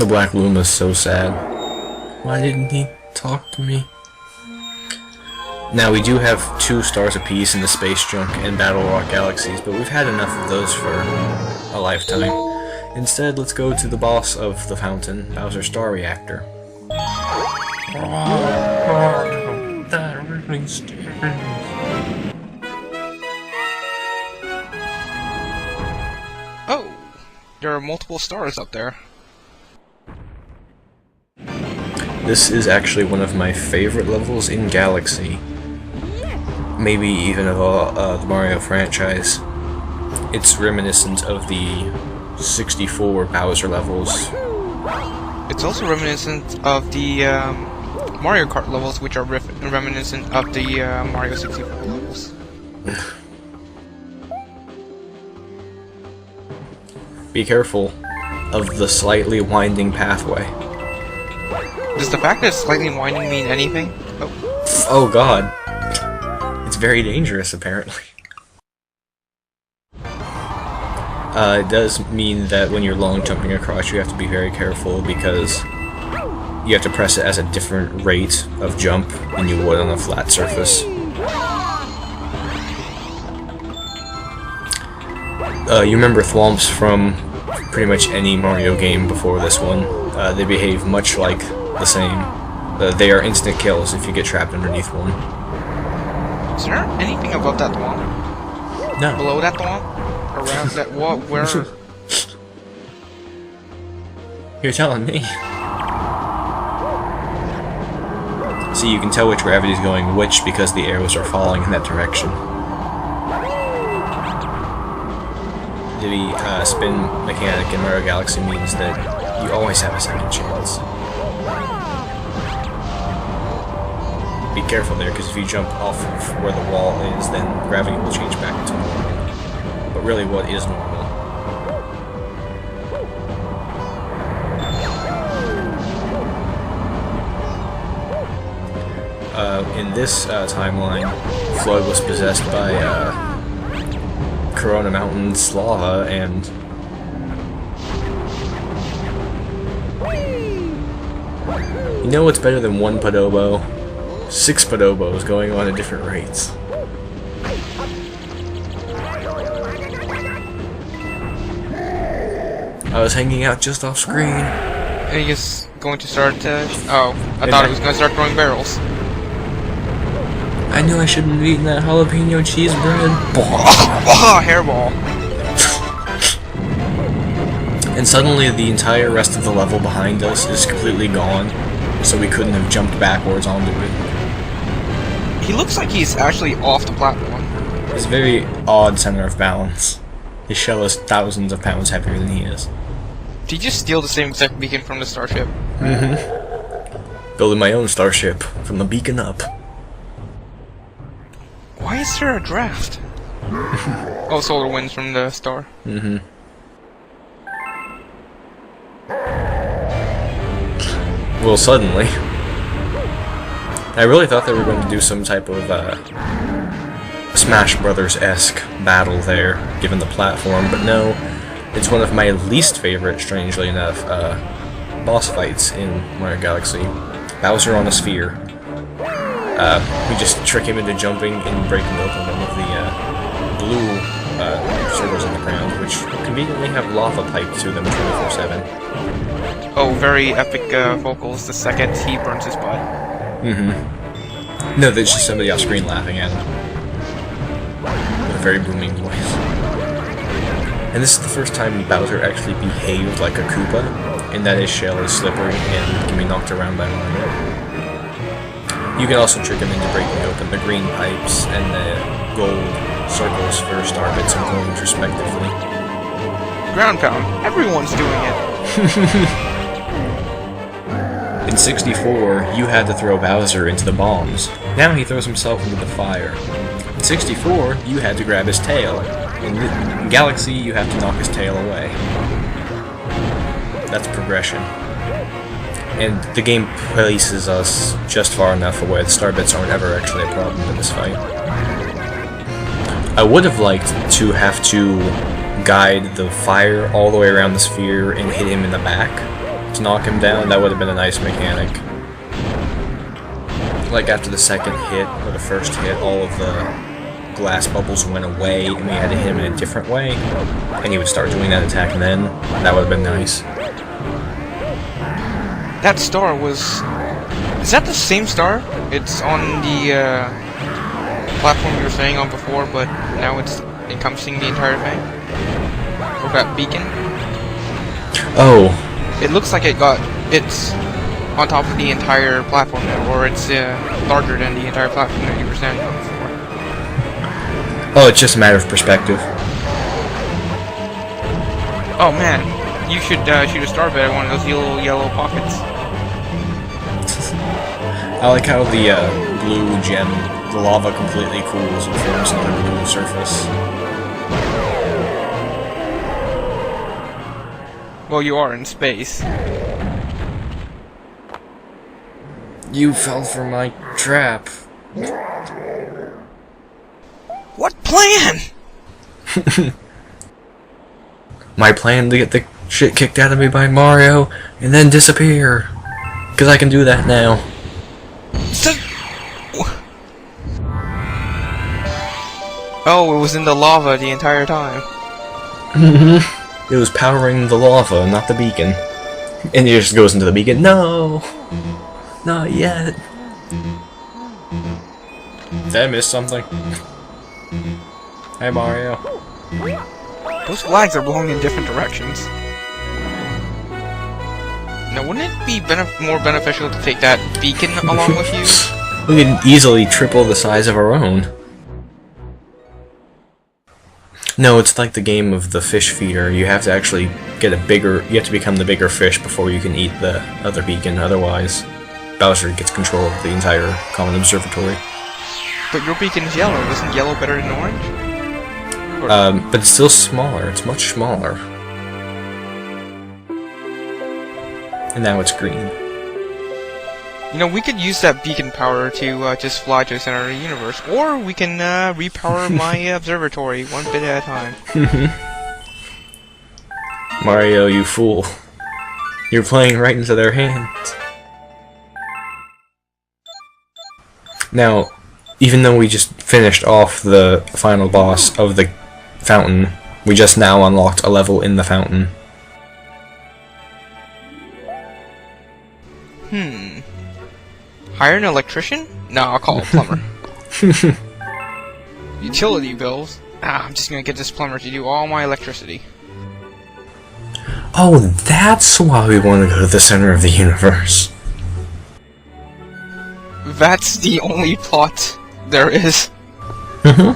The Black Luma's so sad. Why didn't he talk to me? Now, we do have 2 stars apiece in the Space Junk and Battle Rock Galaxies, but we've had enough of those for a lifetime. Instead, let's go to the boss of the fountain, Bowser Star Reactor. That really stings. Oh, there are multiple stars up there. This is actually one of my favorite levels in Galaxy. Maybe even of all the Mario franchise. It's reminiscent of the 64 Bowser levels. It's also reminiscent of the Mario Kart levels, which are reminiscent of the Mario 64 levels. Be careful of the slightly winding pathway. Does the fact that it's slightly winding mean anything? Oh. Oh god. It's very dangerous, apparently. It does mean that when you're long jumping across, you have to be very careful because you have to press it as a different rate of jump than you would on a flat surface. You remember Thwomps from pretty much any Mario game before this one. They behave much like the same. They are instant kills if you get trapped underneath one. Is there anything above that wall? No. Below that wall? Around that wall? Where? You're telling me. See, you can tell which gravity is going which because the arrows are falling in that direction. The spin mechanic in Mario Galaxy means that you always have a second chance. Be careful there, because if you jump off of where the wall is, then gravity will change back to normal. But really, what is normal? In this timeline, Floyd was possessed by Corona Mountain's lava, and you know what's better than 1 Podobo? 6 Podobos going on at different rates. I was hanging out just off screen. Are you just going to start oh, I thought it was going to start throwing barrels. I knew I shouldn't have eaten that jalapeno cheese bread. Hairball. And suddenly the entire rest of the level behind us is completely gone, so we couldn't have jumped backwards onto it. He looks like he's actually off the platform. It's a very odd center of balance. His shell is thousands of pounds heavier than he is. Did you just steal the same exact beacon from the starship? Mm-hmm. Building my own starship from the beacon up. Why is there a draft? Oh, solar winds from the star. Mm-hmm. Well, suddenly, I really thought they were going to do some type of Smash Brothers-esque battle there, given the platform, but no, it's one of my least favorite, strangely enough, boss fights in Mario Galaxy. Bowser on a sphere. We just trick him into jumping and breaking open one of the blue circles on the ground, which conveniently have lava piped to them 24/7. Oh, very epic vocals the second he burns his butt. Mm-hmm. No, there's just somebody off screen laughing at him. With a very booming voice. And this is the first time Bowser actually behaved like a Koopa, in that his shell is slippery and can be knocked around by Mario. You can also trick him into breaking open the green pipes and the gold circles for star bits and coins, respectively. Ground pound. Everyone's doing it. In 64, you had to throw Bowser into the bombs. Now he throws himself into the fire. In 64, you had to grab his tail. In Galaxy, you have to knock his tail away. That's progression. And the game places us just far enough away. The star bits aren't ever actually a problem in this fight. I would have liked to have to guide the fire all the way around the sphere and hit him in the back to to knock him down, that would have been a nice mechanic. Like after the second hit, or the first hit, all of the glass bubbles went away, and we had to hit him in a different way, and he would start doing that attack then. That would have been nice. That star was... Is that the same star? It's on the platform we were staying on before, but now it's encompassing the entire thing? Or that beacon? Oh. It looks like it's on top of the entire platform now, or it's larger than the entire platform that you were standing on before. Oh, it's just a matter of perspective. Oh man, you should shoot a star bet at one of those little yellow pockets. I like how the blue gem, the lava completely cools and forms another blue surface. Well, you are in space. You fell for my trap. What plan? My plan to get the shit kicked out of me by Mario and then disappear. Because I can do that now. Oh, it was in the lava the entire time. It was powering the lava, not the beacon. And it just goes into the beacon. No! Not yet. Did I miss something? Hey Mario. Those flags are blowing in different directions. Now, wouldn't it be more beneficial to take that beacon along with you? We can easily triple the size of our own. No, it's like the game of the fish feeder. You have to actually get a bigger... You have to become the bigger fish before you can eat the other beacon, otherwise Bowser gets control of the entire common observatory. But your beacon is yellow. Isn't yellow better than orange? But it's still smaller. It's much smaller. And now it's green. You know, we could use that beacon power to just fly to the center of the universe, or we can repower my observatory one bit at a time. Mario, you fool. You're playing right into their hands. Now, even though we just finished off the final boss of the fountain, we just now unlocked a level in the fountain. Hire an electrician? No, I'll call a plumber. Utility bills? I'm just gonna get this plumber to do all my electricity. Oh, that's why we want to go to the center of the universe. That's the only plot there is. They're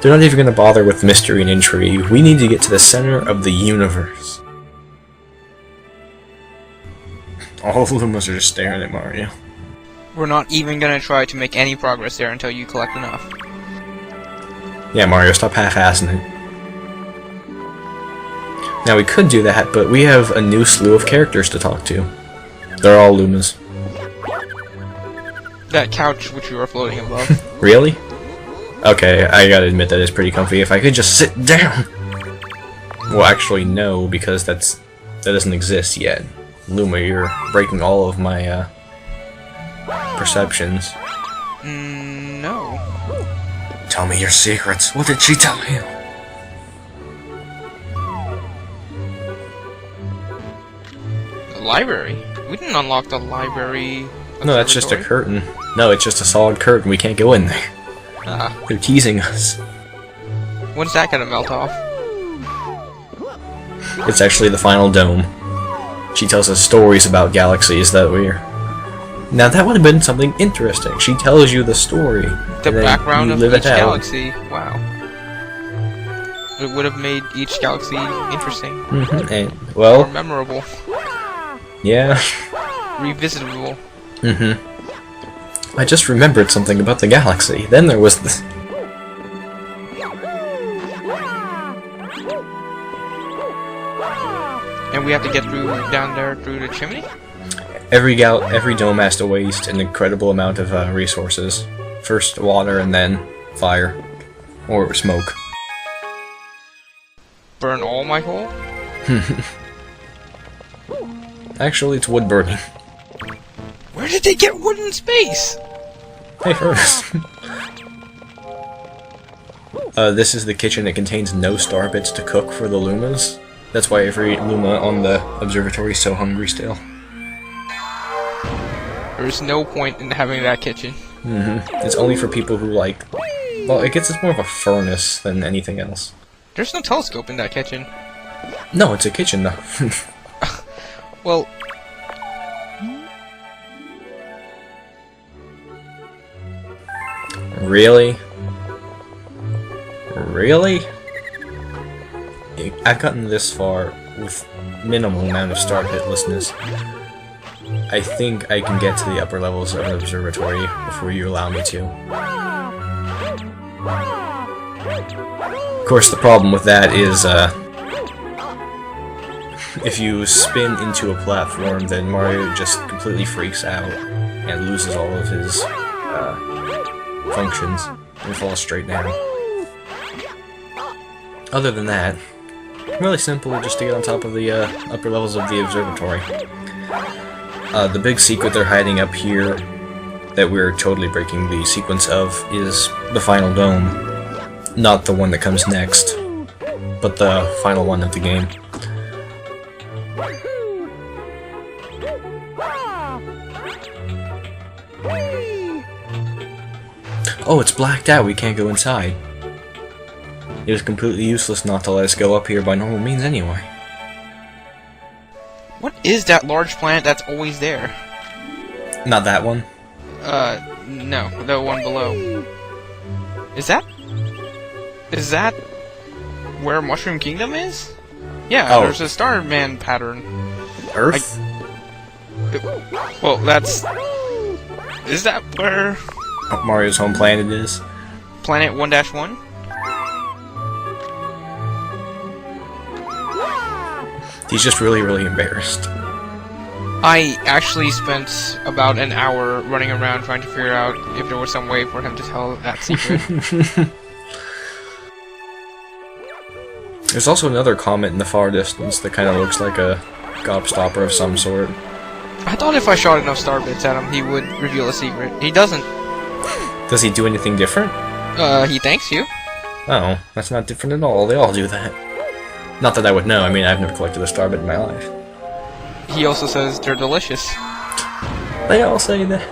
not even gonna bother with mystery and intrigue. We need to get to the center of the universe. All of them are just staring at Mario. We're not even gonna try to make any progress there until you collect enough. Yeah, Mario, stop half-assing it. Now, we could do that, but we have a new slew of characters to talk to. They're all Lumas. That couch which you were floating above. Really? Okay, I gotta admit that is pretty comfy. If I could just sit down! Well, actually, no, because that doesn't exist yet. Luma, you're breaking all of my, perceptions. No. Tell me your secrets. What did she tell you? The library? We didn't unlock the library. No, that's just a curtain. No, it's just a solid curtain. We can't go in there. They're teasing us. When's that gonna melt off? It's actually the final dome. She tells us stories about galaxies that we're... Now that would have been something interesting. She tells you the story. The background of each it out. galaxy. Wow. It would have made each galaxy interesting. And, well, or memorable. Yeah. Revisitable. I just remembered something about the galaxy. Then there was this... And we have to get through down there through the chimney? Every dome has to waste an incredible amount of resources. First water and then fire. Or smoke. Burn all my coal? Actually, it's wood burning. Where did they get wood in space? Hey, Ernest. This is the kitchen. It contains no star bits to cook for the Lumas. That's why every Luma on the observatory is so hungry still. There's no point in having that kitchen. It's only for people who like... Well, I guess it's more of a furnace than anything else. There's no telescope in that kitchen. No, it's a kitchen, though. Well... Really? Really? I've gotten this far with minimal amount of star hitlessness. I think I can get to the upper levels of an observatory before you allow me to. Of course, the problem with that is, if you spin into a platform, then Mario just completely freaks out and loses all of his functions and falls straight down. Other than that, really simple just to get on top of the upper levels of the observatory. The big secret they're hiding up here that we're totally breaking the sequence of is the final dome. Not the one that comes next, but the final one of the game. Oh, it's blacked out, we can't go inside. It was completely useless not to let us go up here by normal means anyway. What is that large planet that's always there? Not that one. No, the one below. Is that where Mushroom Kingdom is? Yeah, Oh. There's a Starman pattern. Earth? Well, that's... Is that where Mario's home planet is. Planet 1-1? He's just really, really embarrassed. I actually spent about an hour running around trying to figure out if there was some way for him to tell that secret. There's also another comet in the far distance that kind of looks like a gobstopper of some sort. I thought if I shot enough star bits at him, he would reveal a secret. He doesn't. Does he do anything different? He thanks you. Oh, that's not different at all. They all do that. Not that I would know. I mean, I've never collected a starbit in my life. He also says they're delicious. They all say that.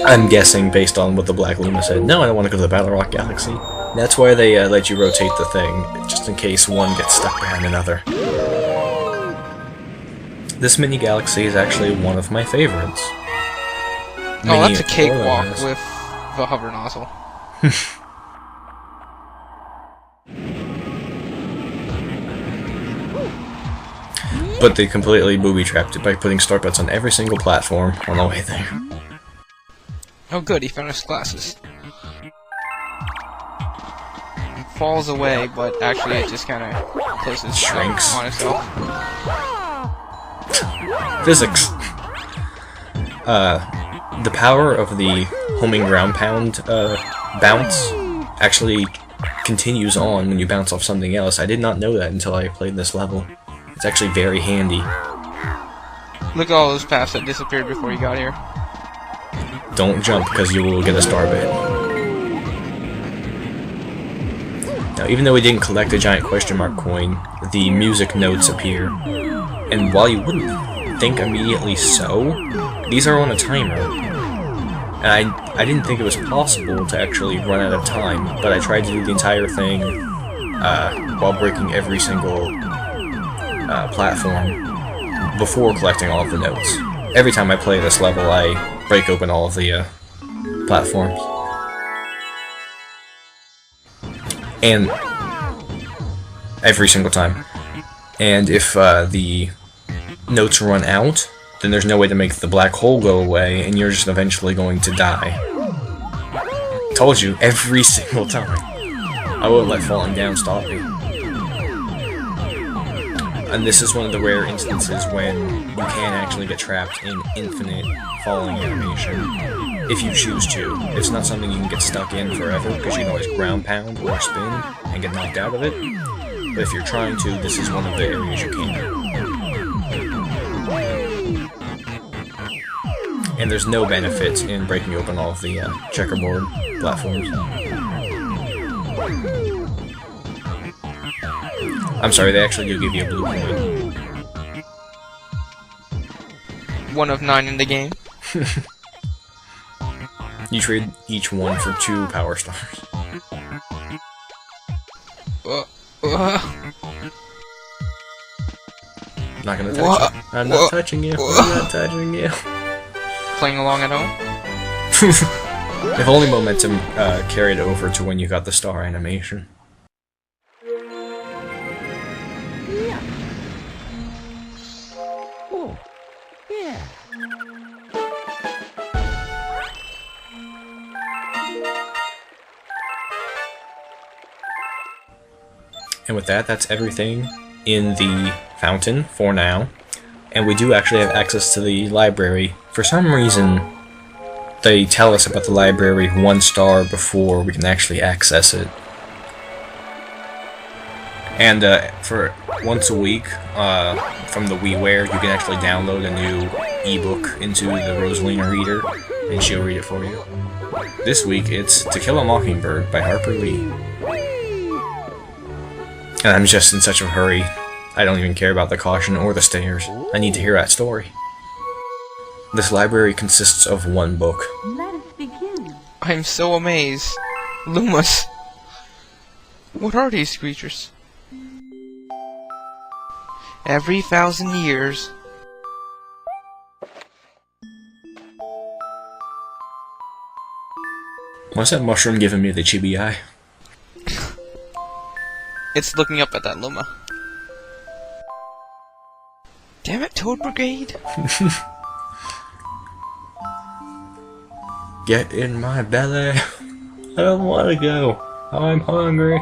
I'm guessing based on what the Black Luma said. No, I don't want to go to the Battle Rock Galaxy. That's why they let you rotate the thing, just in case one gets stuck behind another. This mini galaxy is actually one of my favorites. Oh, that's a Mini cakewalk Orlos. with the hover nozzle. But they completely booby-trapped it by putting starbits on every single platform on the way there. Oh good, he found his glasses. Falls away, but actually it just kind of closes Shrinks. on itself. Physics. The power of the homing ground pound bounce actually continues on when you bounce off something else. I did not know that until I played this level. It's actually very handy. Look at all those paths that disappeared before you got here. Don't jump, because you will get a star bit. Now, even though we didn't collect a giant question mark coin, the music notes appear. And while you wouldn't think immediately so, these are on a timer. And I didn't think it was possible to actually run out of time, but I tried to do the entire thing while breaking every single platform before collecting all of the notes. Every time I play this level, I break open all of the platforms. And every single time. And if the notes run out, then there's no way to make the black hole go away, and you're just eventually going to die. Told you, every single time. I won't let falling down stop me. And this is one of the rare instances when you can actually get trapped in infinite falling animation, if you choose to. It's not something you can get stuck in forever, because you can always ground pound or spin and get knocked out of it. But if you're trying to, this is one of the areas you can. And there's no benefit in breaking open all of the checkerboard platforms. I'm sorry, they actually do give you a blue coin. 1 of 9 in the game. You trade each one for 2 power stars. I'm not gonna touch you. I'm not touching you. I'm not touching you. Playing along at home? If only momentum carried over to when you got the star animation. And with that, that's everything in the fountain for now. And we do actually have access to the library. For some reason, they tell us about the library 1 star before we can actually access it. And for once a week, from the WiiWare, you can actually download a new ebook into the Rosalina reader, and she'll read it for you. This week, it's To Kill a Mockingbird by Harper Lee. And I'm just in such a hurry, I don't even care about the caution or the stairs. I need to hear that story. This library consists of 1 book. Let us begin. I'm so amazed. Lumas. What are these creatures? Every 1,000 years. What's that mushroom giving me the chibi eye? It's looking up at that Luma. Damn it, Toad Brigade! Get in my belly. I don't want to go. I'm hungry.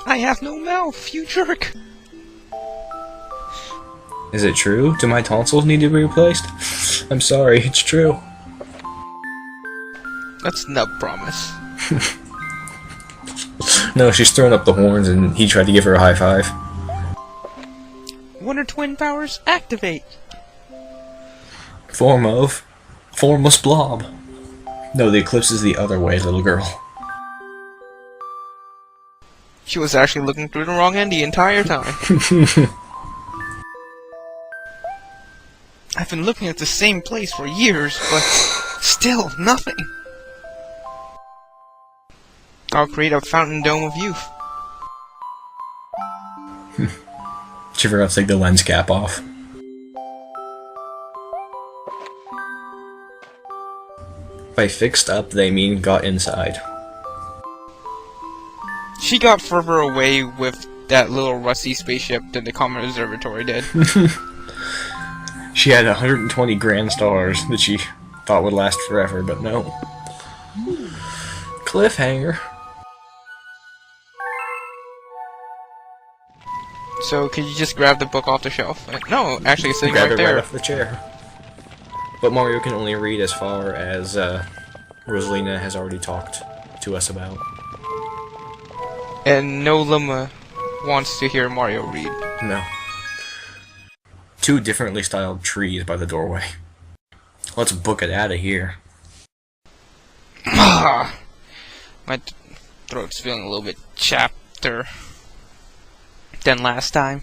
I have no mouth, you jerk! Is it true? Do my tonsils need to be replaced? I'm sorry, it's true. That's Nub promise. No, she's throwing up the horns and he tried to give her a high five. Wonder Twin powers activate! Formless blob. No, the eclipse is the other way, little girl. She was actually looking through the wrong end the entire time. I've been looking at the same place for years, but still nothing. I'll create a fountain dome of youth. She forgot to take the lens cap off. By fixed up, they mean got inside. She got further away with that little rusty spaceship than the Common Observatory did. She had 120 grand stars that she thought would last forever, but no. Cliffhanger. So, could you just grab the book off the shelf? No, actually, it's sitting Grab right it right there. off the chair. But Mario can only read as far as Rosalina has already talked to us about. And no Luma wants to hear Mario read. No. 2 differently styled trees by the doorway. Let's book it out of here. My throat's feeling a little bit chapter than last time.